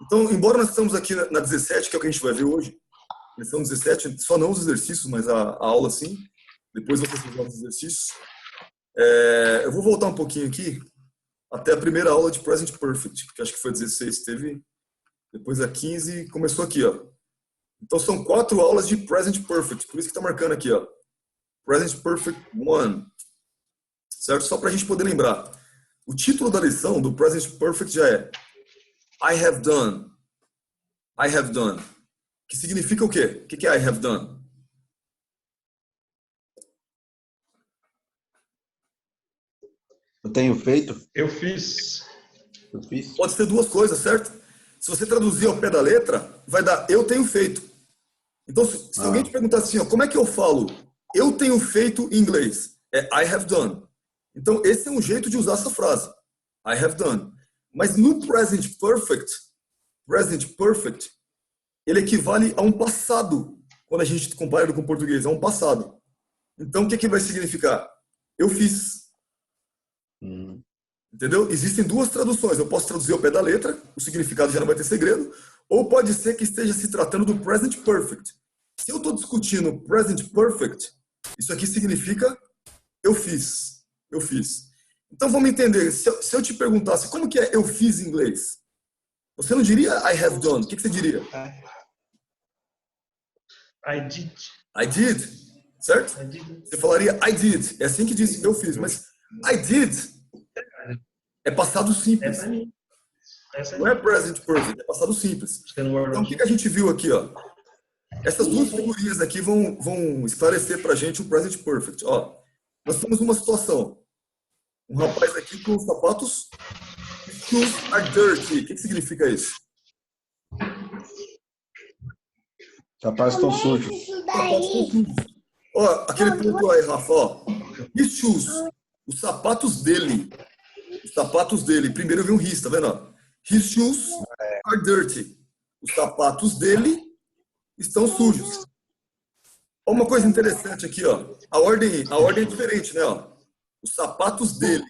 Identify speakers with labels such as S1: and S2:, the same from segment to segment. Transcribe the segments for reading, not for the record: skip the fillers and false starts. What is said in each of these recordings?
S1: Então, embora nós estamos aqui na 17, que é o que a gente vai ver hoje, lição 17, só não os exercícios, mas a aula sim, depois vocês vão os exercícios. Eu vou voltar um pouquinho aqui, até a primeira aula de Present Perfect, que acho que foi 16, teve, depois a 15, começou aqui, ó. Então são 4 aulas de Present Perfect, por isso que está marcando aqui, ó. Present Perfect 1, certo? Só para a gente poder lembrar. O título da lição do Present Perfect já é I have done. I have done. Que significa o quê? O que é I have done?
S2: Eu tenho feito.
S3: Eu fiz.
S2: Eu fiz.
S1: Pode ser duas coisas, certo? Se você traduzir ao pé da letra, vai dar eu tenho feito. Então, se alguém te perguntar assim, ó, como é que eu falo eu tenho feito em inglês? É I have done. Então, esse é um jeito de usar essa frase. I have done. Mas no present perfect, ele equivale a um passado, quando a gente compara com o português, é um passado. Então, o que vai significar? Eu fiz. Entendeu? Existem duas traduções. Eu posso traduzir ao pé da letra, o significado já não vai ter segredo, ou pode ser que esteja se tratando do present perfect. Se eu estou discutindo present perfect, isso aqui significa eu fiz. Eu fiz. Então vamos entender. Se eu te perguntasse como que é eu fiz em inglês, você não diria I have done. O que você diria?
S3: I did.
S1: I did. Certo?
S3: I did.
S1: Você falaria I did. É assim que diz eu fiz. Mas I did é passado simples.
S3: Essa é minha.
S1: Não é present perfect, é passado simples. Então o que a gente viu aqui, ó? Essas duas figurinhas aqui vão esclarecer pra gente o present perfect. Ó, nós temos uma situação. Um rapaz aqui com os sapatos shoes are dirty. O que significa isso?
S2: Sapatos estão sujos.
S1: Sapatos estão sujos. Ó, aquele ponto aí, Rafa, ó. His shoes, os sapatos dele. Os sapatos dele. Primeiro eu vi um his, tá vendo? His shoes are dirty. Os sapatos dele estão sujos. Ó, uma coisa interessante aqui, ó. A ordem é diferente, né? Ó. Os sapatos dele.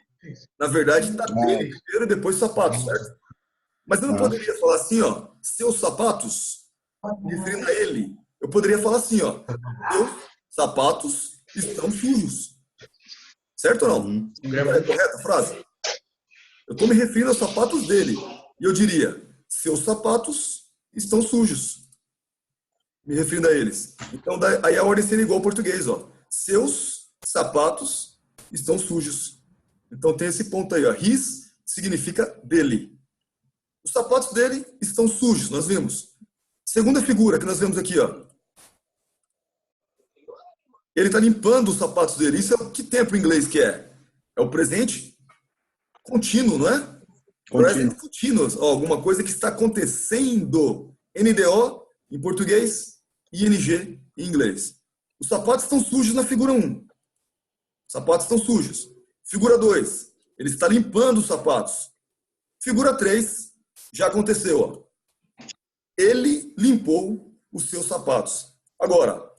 S1: Na verdade, está dele primeiro e depois os sapatos, certo? Mas eu não poderia falar assim, ó. Seus sapatos, me referindo a ele. Eu poderia falar assim, ó. Meus sapatos estão sujos. Certo ou não? É correta a frase? Eu estou me referindo aos sapatos dele. E eu diria, seus sapatos estão sujos. Me referindo a eles. Então, aí a ordem seria igual ao português, ó. Seus sapatos estão sujos. Então, tem esse ponto aí, ó. His significa dele. Os sapatos dele estão sujos, nós vimos. Segunda figura que nós vemos aqui, ó. Ele está limpando os sapatos dele. Isso é o que tempo em inglês que é? É o presente contínuo, não é? Present continuous. Ó, alguma coisa que está acontecendo. NDO em português, ING em inglês. Os sapatos estão sujos na figura 1. Os sapatos estão sujos. Figura 2. Ele está limpando os sapatos. Figura 3. Já aconteceu. Ó. Ele limpou os seus sapatos. Agora,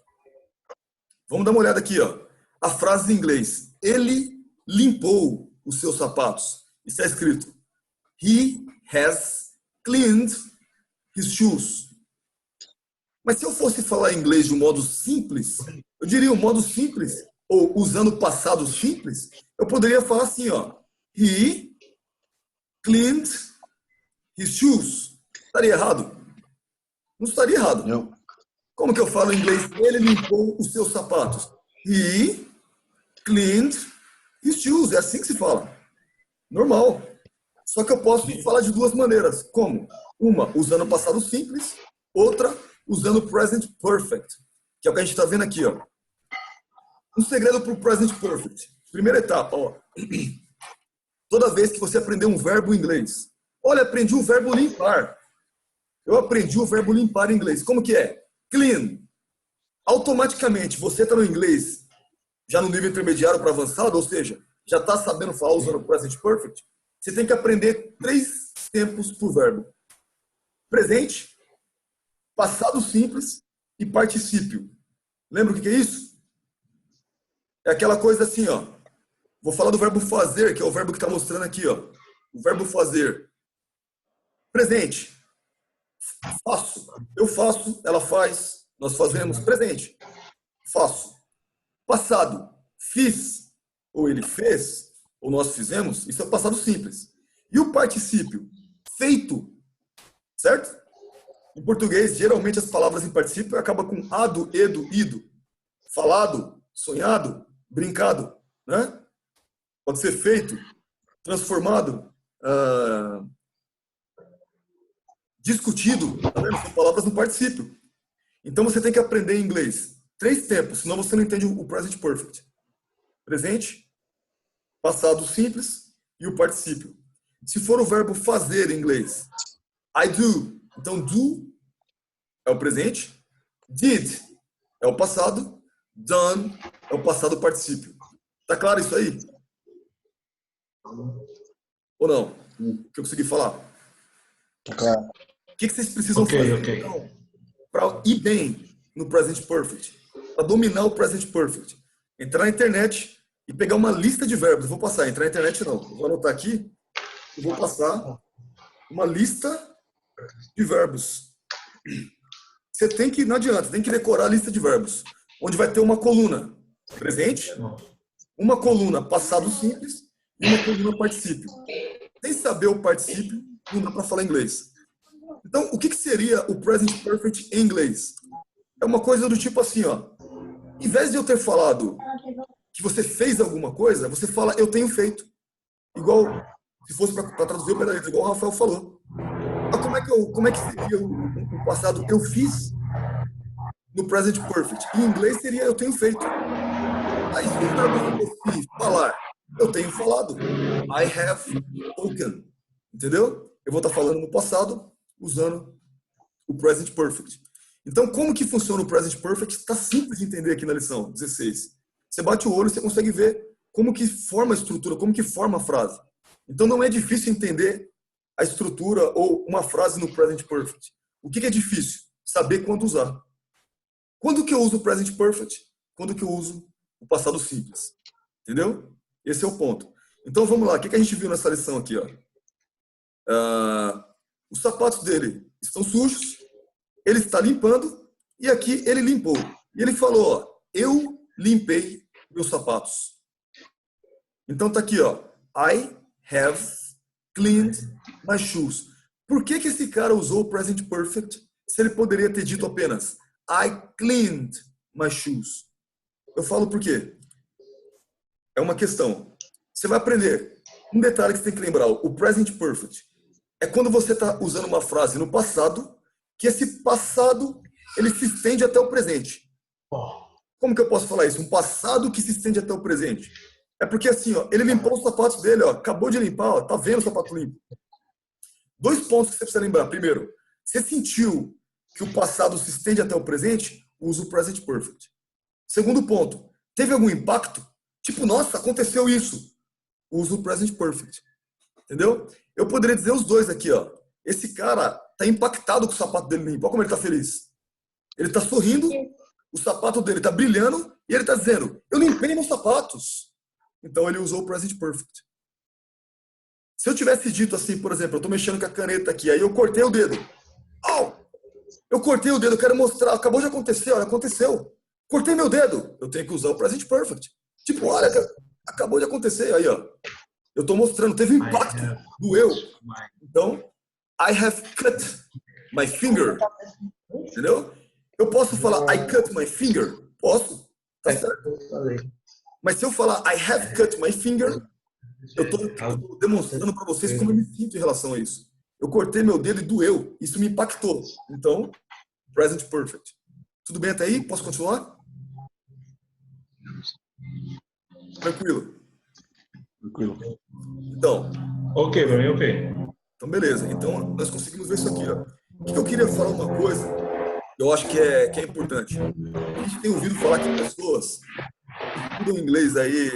S1: vamos dar uma olhada aqui. Ó. A frase em inglês. Ele limpou os seus sapatos. Está escrito. He has cleaned his shoes. Mas se eu fosse falar inglês de um modo simples, eu diria um modo simples, ou usando passado simples, eu poderia falar assim, ó. He cleaned his shoes. Estaria errado? Não estaria errado.
S2: Não.
S1: Como que eu falo em inglês? Ele limpou os seus sapatos. He cleaned his shoes. É assim que se fala. Normal. Só que eu posso falar de duas maneiras. Como? Uma, usando passado simples. Outra, usando present perfect. Que é o que a gente está vendo aqui, ó. Um segredo para o present perfect. Primeira etapa, ó. Toda vez que você aprender um verbo em inglês. Olha, aprendi o verbo limpar. Eu aprendi o verbo limpar em inglês. Como que é? Clean. Automaticamente, você está no inglês já no nível intermediário para avançado, ou seja, já está sabendo falar usando o present perfect. Você tem que aprender 3 tempos para o verbo. Presente, passado simples e particípio. Lembra o que é isso? É aquela coisa assim, ó. Vou falar do verbo fazer, que é o verbo que está mostrando aqui, ó. O verbo fazer. Presente. Faço. Eu faço, ela faz, nós fazemos. Presente. Faço. Passado. Fiz, ou ele fez, ou nós fizemos, isso é passado simples. E o particípio? Feito. Certo? Em português, geralmente as palavras em particípio acabam com ado, edo, ido. Falado, sonhado, brincado. Né? Pode ser feito, transformado, discutido. Tá vendo? São palavras no particípio. Então você tem que aprender inglês 3 tempos, senão você não entende o present perfect. Presente, passado simples e o particípio. Se for o verbo fazer em inglês, I do. Então, do é o presente. Did é o passado. Done é o passado particípio. Tá claro isso aí? Ou não? O que eu consegui falar?
S2: Claro.
S1: O que vocês precisam fazer, então, para ir bem no present perfect? Para dominar o present perfect? Entrar na internet e pegar uma lista de verbos. Eu vou passar, entrar na internet não. Eu vou anotar aqui. Eu vou passar uma lista de verbos. Você tem que, não adianta, tem que decorar a lista de verbos. Onde vai ter uma coluna presente, uma coluna passado simples e uma coluna particípio. Sem saber o particípio, não dá para falar inglês. Então, o que seria o present perfect em inglês? É uma coisa do tipo assim, ó. Em vez de eu ter falado que você fez alguma coisa, você fala eu tenho feito. Igual, se fosse para traduzir o pedaço, igual o Rafael falou. Mas como é que seria o passado eu fiz no present perfect? Em inglês seria eu tenho feito. Aí se o verbo fosse falar, eu tenho falado. I have spoken. Entendeu? Eu vou estar falando no passado usando o present perfect. Então, como que funciona o present perfect? Está simples de entender aqui na lição 16. Você bate o olho e você consegue ver como que forma a estrutura, como que forma a frase. Então, não é difícil entender a estrutura ou uma frase no present perfect. O que é difícil? Saber quando usar. Quando que eu uso o present perfect? Quando que eu uso o passado simples. Entendeu? Esse é o ponto. Então, vamos lá. O que a gente viu nessa lição aqui? Ó? Os sapatos dele estão sujos, ele está limpando, e aqui ele limpou. E ele falou, ó, eu limpei meus sapatos. Então tá aqui, ó, I have cleaned my shoes. Por que esse cara usou o present perfect se ele poderia ter dito apenas I cleaned my shoes? Eu falo por quê? É uma questão. Você vai aprender. Um detalhe que você tem que lembrar, o present perfect é quando você está usando uma frase no passado, que esse passado ele se estende até o presente. Como que eu posso falar isso? Um passado que se estende até o presente. É porque assim, ó, ele limpou os sapatos dele, ó, acabou de limpar, ó, tá vendo o sapato limpo. 2 pontos que você precisa lembrar. Primeiro, você sentiu que o passado se estende até o presente, usa o present perfect. Segundo ponto, teve algum impacto? Tipo, nossa, aconteceu isso. Usa o present perfect. Entendeu? Eu poderia dizer os dois aqui, ó. Esse cara tá impactado com o sapato dele limpo. Olha como ele tá feliz. Ele tá sorrindo, o sapato dele tá brilhando e ele tá dizendo, eu limpei meus sapatos. Então ele usou o present perfect. Se eu tivesse dito assim, por exemplo, eu tô mexendo com a caneta aqui, aí eu cortei o dedo. Eu cortei o dedo, eu quero mostrar, acabou de acontecer, olha, aconteceu. Cortei meu dedo. Eu tenho que usar o present perfect. Tipo, olha, acabou de acontecer. Aí, ó. Eu estou mostrando, teve impacto, doeu. Então, I have cut my finger. Entendeu? Eu posso falar I cut my finger? Posso. Tá certo? Mas se eu falar I have cut my finger, eu estou demonstrando para vocês como eu me sinto em relação a isso. Eu cortei meu dedo e doeu. Isso me impactou. Então, present perfect. Tudo bem até aí? Posso continuar? Tranquilo.
S2: Tranquilo.
S1: Então.
S3: Ok, para mim, ok.
S1: Então, beleza. Então, nós conseguimos ver isso aqui. Ó. O que eu queria falar uma coisa, eu acho que é importante. A gente tem ouvido falar que pessoas que estudam inglês aí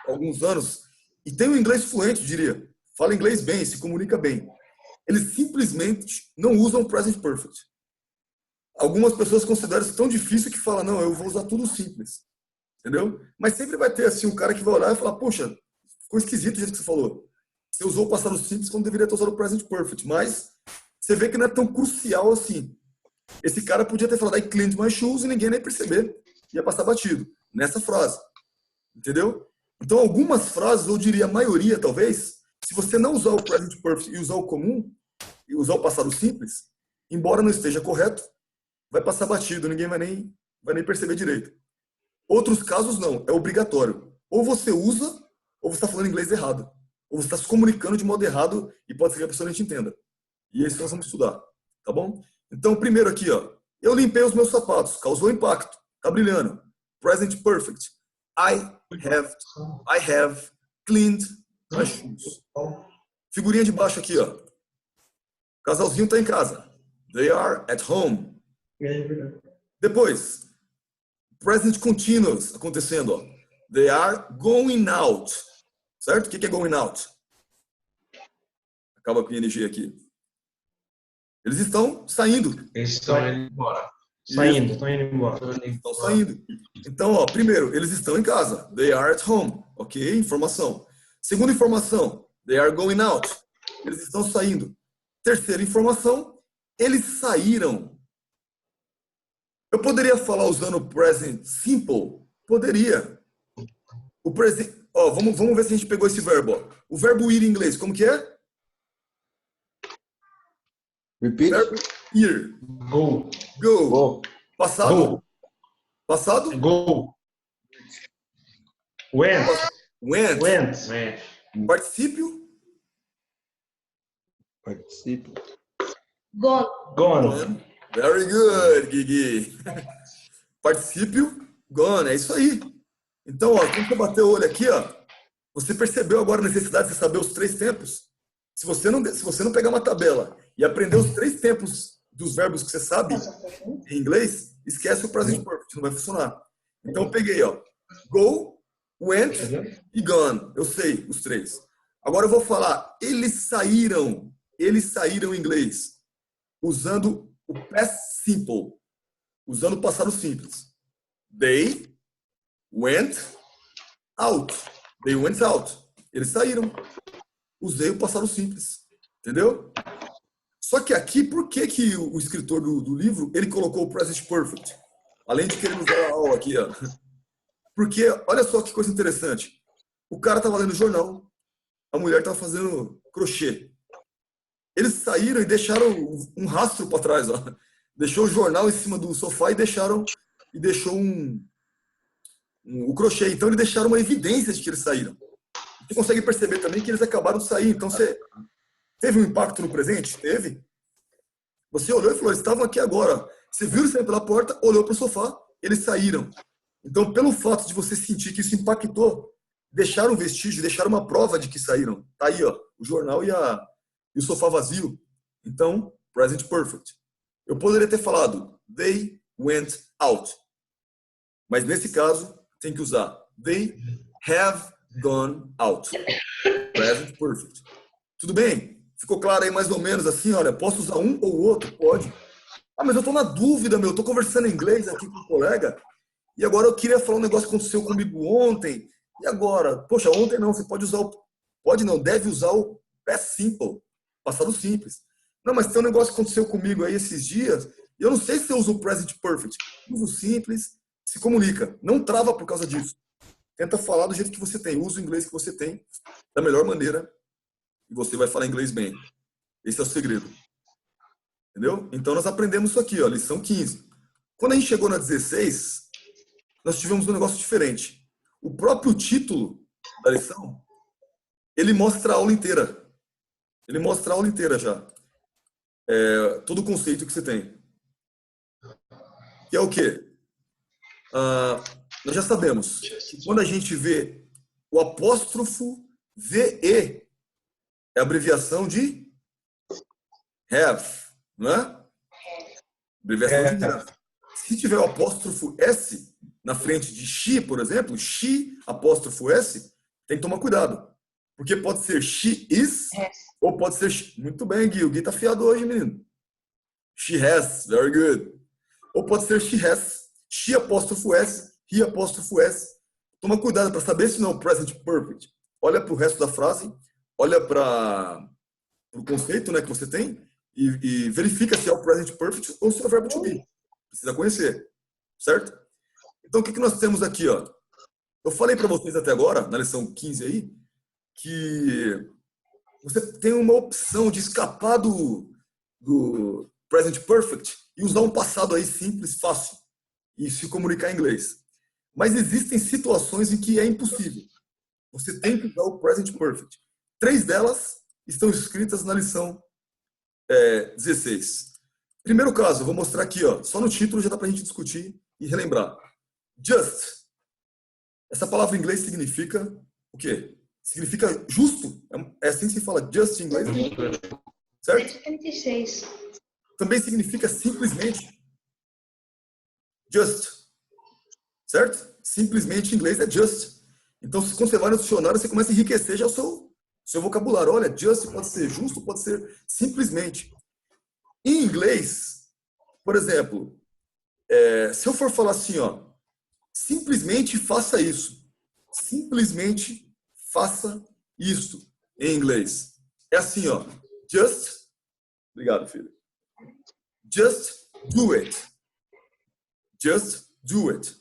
S1: há alguns anos e tem um inglês fluente, eu diria. Fala inglês bem, se comunica bem. Eles simplesmente não usam o present perfect. Algumas pessoas consideram isso tão difícil que falam, não, eu vou usar tudo simples. Entendeu? Mas sempre vai ter assim um cara que vai olhar e falar, poxa, ficou esquisito o jeito que você falou. Você usou o passado simples quando deveria ter usado o present perfect. Mas Você vê que não é tão crucial assim. Esse cara podia ter falado I cleaned my shoes e ninguém nem perceber. Ia passar batido nessa frase. Entendeu? Então, algumas frases, eu diria a maioria, talvez, se você não usar o present perfect e usar o comum, e usar o passado simples, embora não esteja correto, vai passar batido, ninguém vai nem perceber direito. Outros casos, não. É obrigatório. Ou você usa, ou você está falando inglês errado. Ou você está se comunicando de modo errado e pode ser que a pessoa não te entenda. E é isso que nós vamos estudar. Tá bom? Então, primeiro aqui, ó. Eu limpei os meus sapatos. Causou impacto. Tá brilhando. Present perfect. I have cleaned my shoes. Figurinha de baixo aqui, ó. O casalzinho tá em casa. They are at home. Depois, present continuous acontecendo, ó. They are going out. Certo? O que é going out? Acaba com a energia aqui. Eles estão saindo.
S3: Eles estão indo embora. Saindo, estão indo embora.
S1: Estão saindo. Então, ó, primeiro, eles estão em casa. They are at home. Ok? Informação. Segunda informação. They are going out. Eles estão saindo. Terceira informação. Eles saíram. Eu poderia falar usando o present simple? Poderia. O present... Ó, vamos ver se a gente pegou esse verbo. Ó. O verbo ir em inglês, como que é?
S2: Repeat.
S1: Verbo ir.
S3: Go.
S1: Go.
S2: Go.
S1: Passado?
S3: Go.
S1: Passado?
S3: Go. Went.
S1: Went.
S3: Went.
S1: Particípio?
S2: Participe.
S4: Gone.
S3: Gone.
S1: Very good, Guigui. Particípio? Gone. É isso aí. Então, ó, quando você bater o olho aqui, ó, você percebeu agora a necessidade de saber os 3 tempos? Se você não pegar uma tabela e aprender os 3 tempos dos verbos que você sabe em inglês, esquece o present perfect, não vai funcionar. Então, eu peguei, ó, go, went e gone. Eu sei os 3. Agora eu vou falar, eles saíram em inglês, usando o past simple, usando o passado simples. They went out. They went out. Eles saíram. Usei o passado simples. Entendeu? Só que aqui, por que o escritor do livro, ele colocou o present perfect? Além de querer usar a aula aqui, ó. Porque, olha só que coisa interessante. O cara estava lendo jornal, a mulher estava fazendo crochê. Eles saíram e deixaram um rastro para trás, ó. Deixou o jornal em cima do sofá e deixou o crochê. Então, eles deixaram uma evidência de que eles saíram. Você consegue perceber também que eles acabaram de sair. Então, você teve um impacto no presente? Teve. Você olhou e falou, eles estavam aqui agora. Você viu eles sair pela porta, olhou para o sofá, eles saíram. Então, pelo fato de você sentir que isso impactou, deixaram um vestígio, deixaram uma prova de que saíram. Tá aí, ó, o jornal e o sofá vazio. Então, present perfect. Eu poderia ter falado, they went out. Mas nesse caso, tem que usar, they have gone out. Present perfect. Tudo bem? Ficou claro aí mais ou menos assim, olha, posso usar um ou outro? Pode. Ah, mas eu tô na dúvida, meu, eu tô conversando em inglês aqui com um colega, e agora eu queria falar um negócio que aconteceu comigo ontem, e agora? Poxa, ontem não, você pode usar deve usar o past simple, passado simples. Não, mas tem um negócio que aconteceu comigo aí esses dias, e eu não sei se eu uso o present perfect. Uso simples, se comunica. Não trava por causa disso. Tenta falar do jeito que você tem, usa o inglês que você tem da melhor maneira e você vai falar inglês bem. Esse é o segredo. Entendeu? Então nós aprendemos isso aqui, ó, lição 15. Quando a gente chegou na 16, nós tivemos um negócio diferente. O próprio título da lição, ele mostra a aula inteira. Ele mostra a aula inteira já. Todo o conceito que você tem. Que é o quê? Nós já sabemos que quando a gente vê o apóstrofo VE, é a abreviação de have, não é? Abreviação de have. Se tiver o apóstrofo S na frente de she, por exemplo, she, apóstrofo S, tem que tomar cuidado. Porque pode ser she is, ou pode ser... Muito bem, Gui. O Gui tá afiado hoje, menino. She has, very good. Ou pode ser she has, she, apóstrofo S, he, apóstrofo S. Toma cuidado para saber se não é o present perfect. Olha para o resto da frase, olha para o conceito, né, que você tem, e verifica se é o present perfect ou se é o verbo to be. Precisa conhecer, certo? Então, o que nós temos aqui, ó? Eu falei para vocês até agora, na lição 15 aí, que você tem uma opção de escapar do present perfect e usar um passado aí simples, fácil, e se comunicar em inglês. Mas existem situações em que é impossível. Você tem que usar o present perfect. 3 delas estão escritas na lição 16. Primeiro caso, eu vou mostrar aqui, ó, só no título já dá para a gente discutir e relembrar. Just. Essa palavra em inglês significa o quê? Significa justo. É assim que se fala just em inglês. Certo?
S4: 156.
S1: Também significa simplesmente. Just. Certo? Simplesmente em inglês é just. Então, quando você vai no dicionário, você começa a enriquecer já o seu vocabulário. Olha, just pode ser justo, pode ser simplesmente. Em inglês, por exemplo, se eu for falar assim, ó, simplesmente faça isso. Simplesmente faça isso em inglês. É assim, ó. Just. Obrigado, filho. Just do it. Just do it.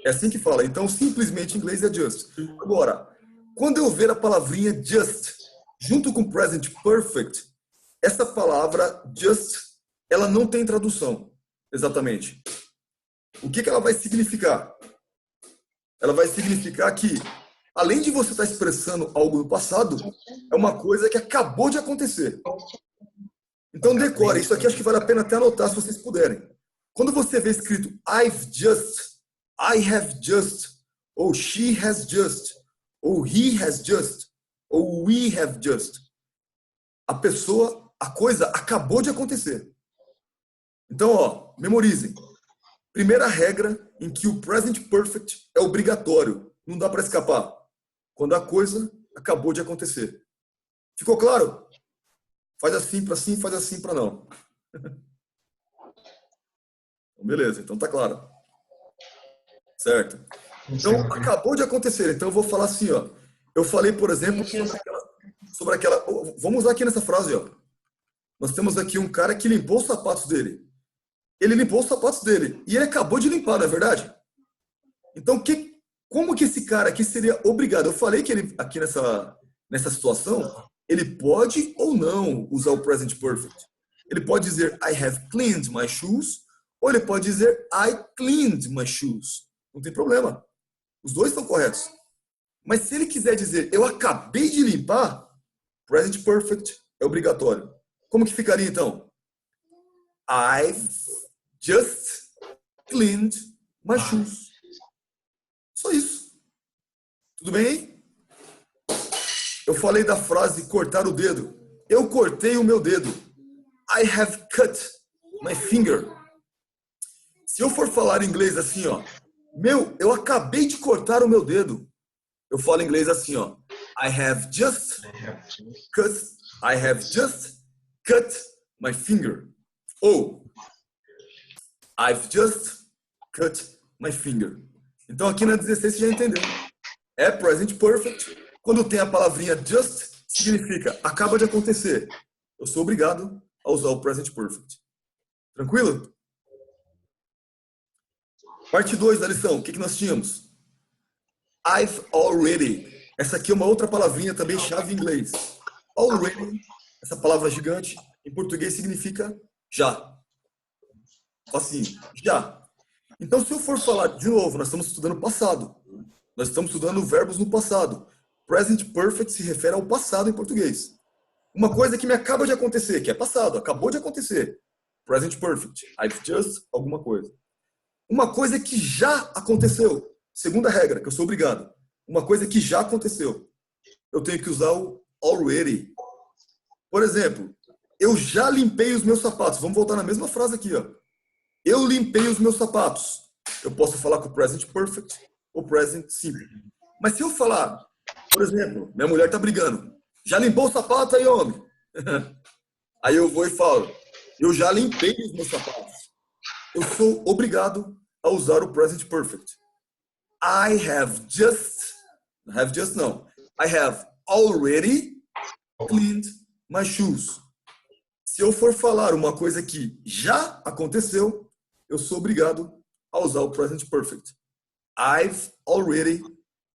S1: É assim que fala. Então, simplesmente em inglês é just. Agora, quando eu ver a palavrinha just junto com present perfect, essa palavra just, ela não tem tradução, exatamente. O que ela vai significar? Ela vai significar que, além de você estar expressando algo do passado, é uma coisa que acabou de acontecer. Então, decore. Isso aqui acho que vale a pena até anotar se vocês puderem. Quando você vê escrito I've just, I have just, ou she has just, ou he has just, ou we have just, a coisa acabou de acontecer. Então, ó, memorizem. Primeira regra em que o present perfect é obrigatório. Não dá para escapar. Quando a coisa acabou de acontecer. Ficou claro? Faz assim para sim, faz assim para não. Beleza, então tá claro. Certo? Então, acabou de acontecer. Então, eu vou falar assim, ó. Eu falei, por exemplo, sobre aquela... Vamos usar aqui nessa frase, ó. Nós temos aqui um cara que limpou os sapatos dele. Ele limpou os sapatos dele. E ele acabou de limpar, não é verdade? Então, como que esse cara aqui seria obrigado? Eu falei que ele, aqui nessa situação, ele pode ou não usar o present perfect. Ele pode dizer I have cleaned my shoes, ou ele pode dizer I cleaned my shoes. Não tem problema. Os dois estão corretos. Mas se ele quiser dizer eu acabei de limpar, present perfect é obrigatório. Como que ficaria então? I've just cleaned my shoes. Só isso. Tudo bem aí? Eu falei da frase cortar o dedo. Eu cortei o meu dedo. I have cut my finger. Se eu for falar em inglês assim, ó. Eu acabei de cortar o meu dedo. Eu falo em inglês assim, ó. I have just cut my finger. Ou I've just cut my finger. Então aqui na 16 você já entendeu. É present perfect. Quando tem a palavrinha just, significa acaba de acontecer. Eu sou obrigado a usar o present perfect. Tranquilo? Parte 2 da lição. O que nós tínhamos? I've already. Essa aqui é uma outra palavrinha também chave em inglês. Already, essa palavra gigante, em português significa já. Assim, já. Então, se eu for falar de novo, nós estamos estudando passado. Nós estamos estudando verbos no passado. Present perfect se refere ao passado em português. Uma coisa que me acaba de acontecer, que é passado, acabou de acontecer. Present perfect. I've just alguma coisa. Uma coisa que já aconteceu. Segunda regra, que eu sou obrigado. Uma coisa que já aconteceu. Eu tenho que usar o already. Por exemplo, eu já limpei os meus sapatos. Vamos voltar na mesma frase aqui, ó. Eu limpei os meus sapatos. Eu posso falar com o present perfect ou present simple. Mas se eu falar, por exemplo, minha mulher tá brigando. Já limpou o sapato aí, homem? Aí eu vou e falo, eu já limpei os meus sapatos. Eu sou obrigado a usar o present perfect. I have already cleaned my shoes. Se eu for falar uma coisa que já aconteceu, eu sou obrigado a usar o present perfect. I've already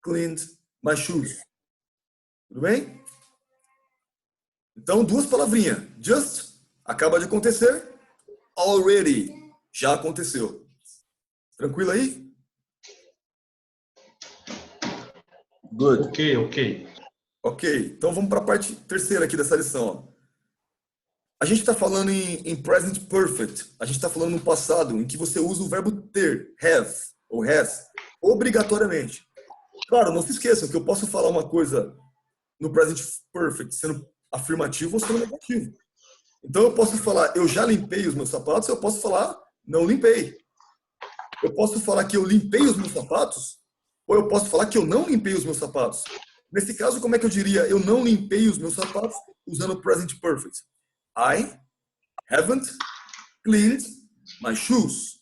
S1: cleaned my shoes. Tudo bem? Então, duas palavrinhas. Just, acaba de acontecer. Already, já aconteceu. Tranquilo aí?
S2: Good.
S3: Ok.
S1: Ok, então vamos para a parte terceira aqui dessa lição. Ó. A gente está falando em present perfect. A gente está falando no passado, em que você usa o verbo ter, have ou has, obrigatoriamente. Claro, não se esqueçam que eu posso falar uma coisa no present perfect sendo afirmativo ou sendo negativo. Então eu posso falar eu já limpei os meus sapatos, eu posso falar não limpei. Eu posso falar que eu limpei os meus sapatos, ou eu posso falar que eu não limpei os meus sapatos. Nesse caso, como é que eu diria eu não limpei os meus sapatos usando o present perfect? I haven't cleaned my shoes.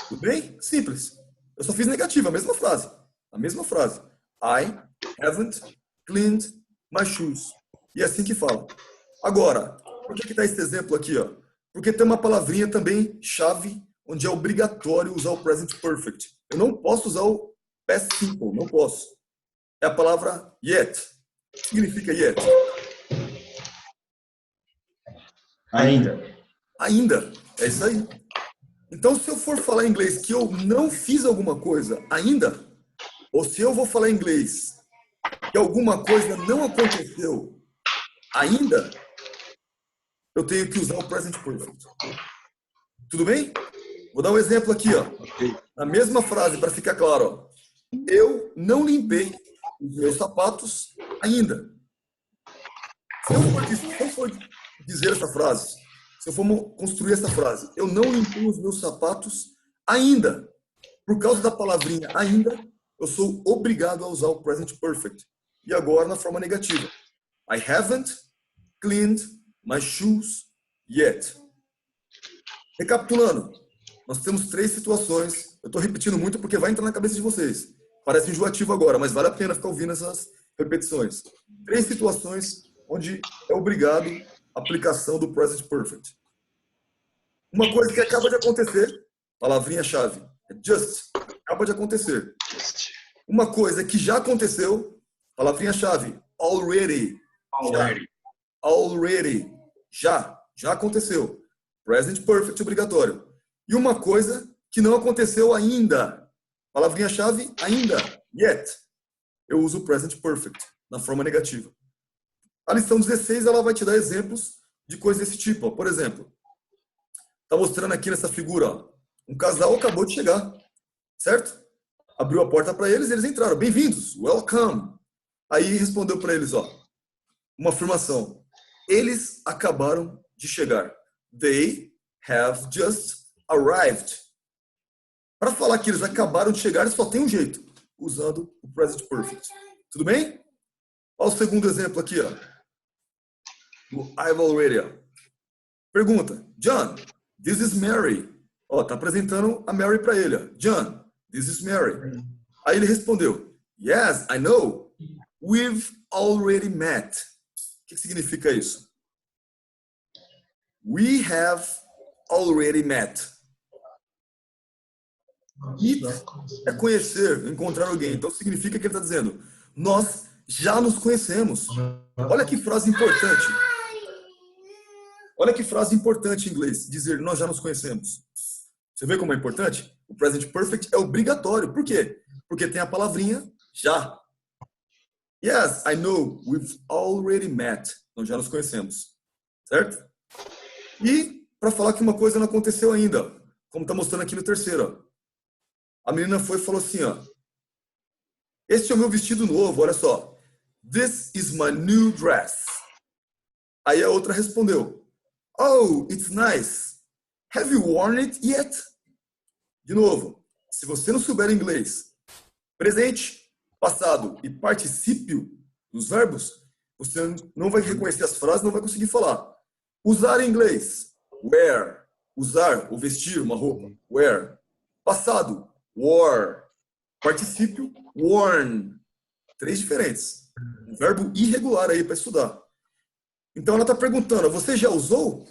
S1: Tudo bem? Simples. Eu só fiz negativo, a mesma frase. A mesma frase. I haven't cleaned my shoes. E é assim que fala. Agora, por que está esse exemplo aqui? Ó? Porque tem uma palavrinha também chave, onde é obrigatório usar o present perfect. Eu não posso usar o past simple, não posso. É a palavra yet. O que significa yet?
S3: Ainda.
S1: Ainda. É isso aí. Então, se eu for falar em inglês que eu não fiz alguma coisa ainda, ou se eu vou falar em inglês que alguma coisa não aconteceu ainda, eu tenho que usar o present perfect. Tudo bem? Vou dar um exemplo aqui, ó. Na mesma frase, para ficar claro, ó. Eu não limpei os meus sapatos ainda. Se eu for dizer essa frase, se eu for construir essa frase, eu não limpei os meus sapatos ainda. Por causa da palavrinha ainda, eu sou obrigado a usar o present perfect. E agora na forma negativa. I haven't cleaned my shoes yet. Recapitulando, nós temos 3 situações. Eu estou repetindo muito porque vai entrar na cabeça de vocês. Parece enjoativo agora, mas vale a pena ficar ouvindo essas repetições. 3 situações onde é obrigado a aplicação do present perfect. Uma coisa que acaba de acontecer, palavrinha-chave, é just, acaba de acontecer. Uma coisa que já aconteceu, palavrinha-chave, already.
S3: Already.
S1: Already. Já aconteceu. Present perfect obrigatório. E uma coisa que não aconteceu ainda. Palavrinha-chave, ainda. Yet. Eu uso o present perfect na forma negativa. A lição 16 ela vai te dar exemplos de coisas desse tipo. Ó. Por exemplo, está mostrando aqui nessa figura, ó, um casal acabou de chegar, certo? Abriu a porta para eles e eles entraram. Bem-vindos, welcome. Aí respondeu para eles, ó, uma afirmação. Eles acabaram de chegar. They have just arrived. Para falar que eles acabaram de chegar, só tem um jeito, usando o present perfect. Tudo bem? Olha o segundo exemplo aqui, ó. O I've already. Ó. Pergunta, John, this is Mary. Ó, tá apresentando a Mary para ele. Ó. John, this is Mary. Aí ele respondeu, yes, I know. We've already met. O que significa isso? We have already met. Meet é conhecer, encontrar alguém. Então significa que ele está dizendo, nós já nos conhecemos. Olha que frase importante. Olha que frase importante em inglês, dizer nós já nos conhecemos. Você vê como é importante? O present perfect é obrigatório. Por quê? Porque tem a palavrinha já. Yes, I know. We've already met. Nós já nos conhecemos. Certo? E para falar que uma coisa não aconteceu ainda, como está mostrando aqui no terceiro. Ó. A menina foi e falou assim, ó. Este é o meu vestido novo, olha só. This is my new dress. Aí a outra respondeu. Oh, it's nice. Have you worn it yet? De novo, se você não souber inglês, presente, passado e particípio dos verbos, você não vai reconhecer as frases, não vai conseguir falar. Usar em inglês, wear. Usar ou vestir uma roupa, wear. Passado, wore. Particípio, worn. 3 diferentes. Um verbo irregular aí para estudar. Então ela está perguntando, você já usou?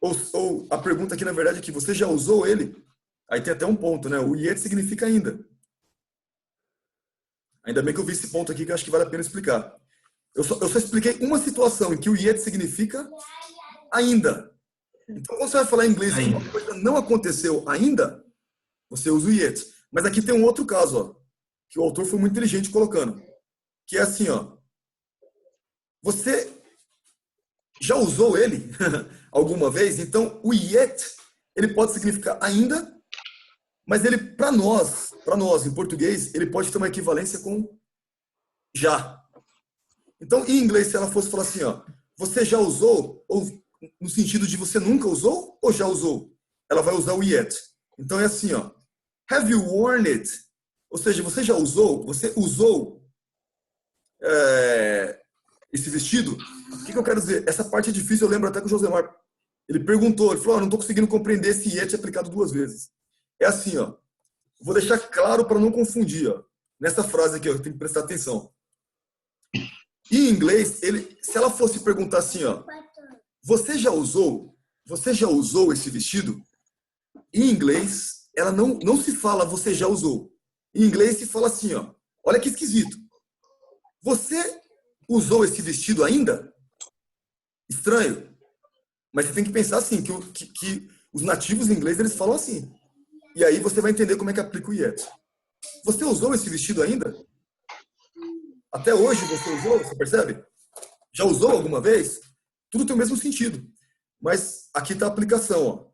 S1: Ou a pergunta aqui, na verdade, é que você já usou ele? Aí tem até um ponto, né? O yet significa ainda. Ainda bem que eu vi esse ponto aqui que eu acho que vale a pena explicar. Eu só expliquei uma situação em que o yet significa ainda. Então, quando você vai falar em inglês que uma coisa não aconteceu ainda, você usa o yet. Mas aqui tem um outro caso, ó, que o autor foi muito inteligente colocando, que é assim, ó. Você já usou ele alguma vez? Então, o yet, ele pode significar ainda, mas ele, para nós, em português, ele pode ter uma equivalência com já. Então, em inglês, se ela fosse falar assim, ó, você já usou, ou no sentido de você nunca usou ou já usou, ela vai usar o yet. Então é assim, ó, have you worn it? Ou seja, você já usou? Você usou esse vestido? O que eu quero dizer? Essa parte é difícil, eu lembro até que o Josemar, ele perguntou, ele falou, não estou conseguindo compreender esse yet aplicado 2 vezes. É assim, ó, vou deixar claro para não confundir, ó, nessa frase aqui, ó, eu tenho que prestar atenção. Em inglês, se ela fosse perguntar assim, ó, você já usou esse vestido? Em inglês, ela não se fala você já usou. Em inglês se fala assim, ó, olha que esquisito. Você usou esse vestido ainda? Estranho. Mas você tem que pensar assim, que os nativos ingleses, eles falam assim. E aí você vai entender como é que aplica o yet. Você usou esse vestido ainda? Até hoje você usou, você percebe? Já usou alguma vez? Tudo tem o mesmo sentido. Mas aqui está a aplicação, ó.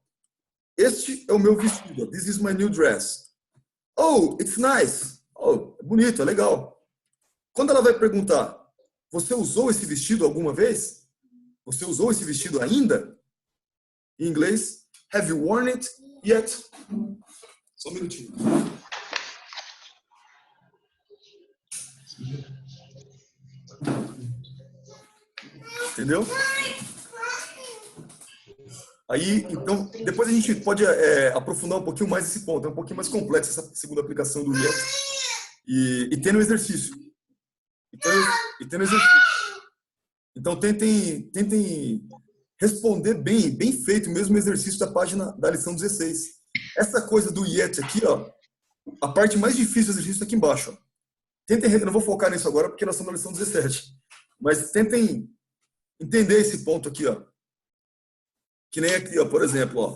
S1: Este é o meu vestido. This is my new dress. Oh, it's nice. Oh, é bonito, é legal. Quando ela vai perguntar, você usou esse vestido alguma vez? Você usou esse vestido ainda? Em inglês, have you worn it yet? Só um minutinho. Entendeu? Aí, então, depois a gente pode aprofundar um pouquinho mais esse ponto. É um pouquinho mais complexo essa segunda aplicação do yet. E tem no exercício. E tem no exercício. Então, tentem responder bem feito mesmo o exercício da página da lição 16. Essa coisa do yet aqui, ó, a parte mais difícil do exercício está aqui embaixo. Ó. Eu não vou focar nisso agora porque nós estamos na lição 17. Mas tentem entender esse ponto aqui, ó. Que nem aqui, ó, por exemplo, ó.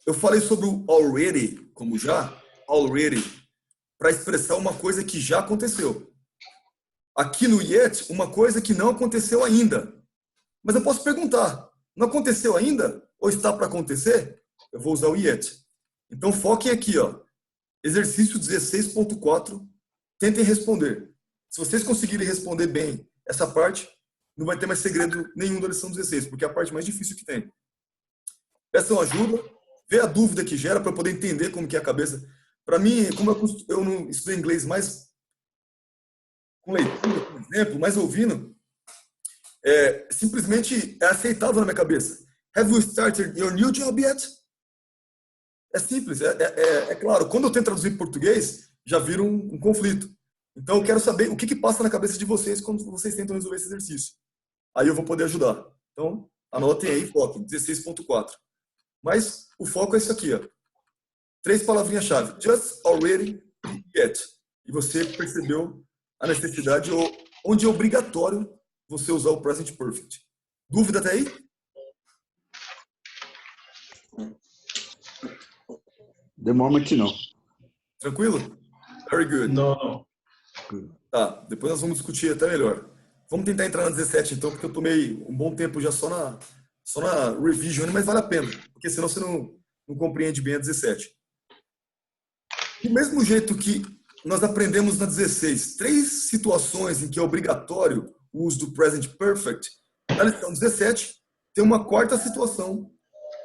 S1: Eu falei sobre o already, como já, already, para expressar uma coisa que já aconteceu. Aqui no yet, uma coisa que não aconteceu ainda. Mas eu posso perguntar, não aconteceu ainda? Ou está para acontecer? Eu vou usar o yet. Então foquem aqui, ó. Exercício 16.4. Tentem responder. Se vocês conseguirem responder bem essa parte, não vai ter mais segredo nenhum da lição 16, porque é a parte mais difícil que tem. Peçam ajuda, vê a dúvida que gera para poder entender como que é a cabeça. Para mim, como eu não estudei inglês mais com leitura, por exemplo, mais ouvindo, simplesmente é aceitável na minha cabeça. Have you started your new job yet? É simples, é claro. Quando eu tento traduzir para português, já vira um conflito. Então, eu quero saber o que passa na cabeça de vocês quando vocês tentam resolver esse exercício. Aí eu vou poder ajudar. Então, anotem aí, foquem, 16.4. Mas o foco é isso aqui, ó. 3 palavrinhas-chave. Just, already, yet. E você percebeu a necessidade, onde é obrigatório você usar o present perfect. Dúvida até aí?
S2: The moment, não.
S1: Tranquilo? Very good.
S3: Não.
S1: Tá, depois nós vamos discutir até melhor. Vamos tentar entrar na 17 então, porque eu tomei um bom tempo já só na revision, mas vale a pena, porque senão você não compreende bem a 17. Do mesmo jeito que nós aprendemos na 16, 3 situações em que é obrigatório o uso do present perfect, na lição 17 tem uma 4ª situação